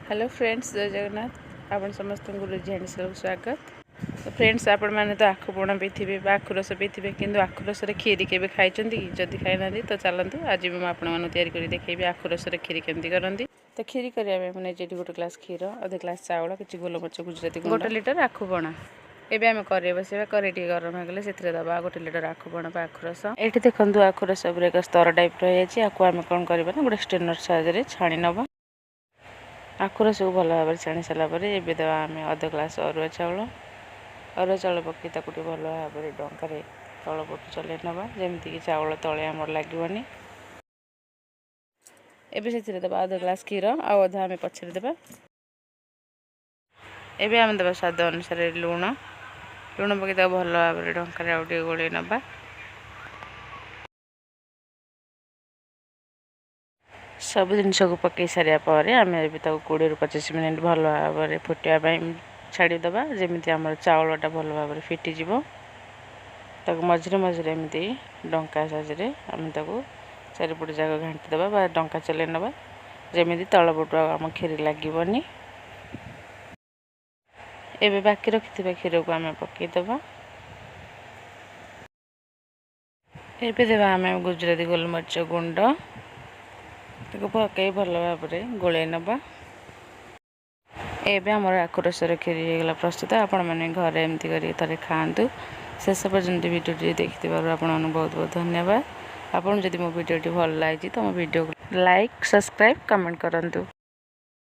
Hello friends, जय जगन्नाथ। आपण समस्त रुझाणी स्वागत। तो फ्रेंड्स, आपण मैंने तो आखुपण पीथिबे आखु रस पीथिबे किंतु आखु रस खीरी केबे खाइचंती कि जदि खाइ ना तो चलतु आज भी आपण मानु तैयारी करी देखैबी आखु रस खीरी केमती करंती। तो खीरी करिया में मने जेटी गोटे ग्लास खीर, अधे ग्लास चावल, किछि गोलमरिच गुजराती गुंड, 1 लीटर आखुपणा। एबे आमे करे बसेबा करे टी गरम हो गले सेथरे दबा 1 लीटर आखुपणा पा आखु रस। एठी देखंतु आखु रस ऊपर एक स्तर टाइप रहि अछि। आकु आमे कोन करबा ना गोटे स्ट्रेनर साहाय्य छाणी नबा। आखु रस को भल भाव छाणी सारा पर एबे देवा आमे अध ग्लास अरुआ चाउल पकई ताकू भल भाव डंकार तलपट चले नवा जमीती कि चाउल तले आमर लगे। एबे से देवा अध ग्लास क्षीर आधा आम पछरे देवा। एबे आम देवा स्वाद अनुसार लुण पकई भल भाव डंकार आउटे गोले नवा। सब जिनस को पकई सारा पर आम 20 ରୁ 25 मिनट भल भाव फुटापी छाड़ीदे जमीती आम चाउलटा भल भाव फिटिज मझे मझे एमती डंका साजे आम चारिपट जाक घाटीदे डंका चले नवा जमीती तलपटु आम खीरी लगनी। एबे बाकी रखि क्षीर को आम पकईदे। एबे देवा आम गुजराती गोलमरिच गुंड पकई भल भाव गोले नवा। एबे आमर आखु रसर खीरी होगला प्रस्तुत। आपण मैंने घरे एमती करी थरे खातु। शेष पर्यंत वीडियो देखि आपन बहुत बहुत धन्यवाद। आपन जदि मो वीडियो भल लगी तो मो वीडियो को लाइक, सब्सक्राइब, कमेंट करंतु।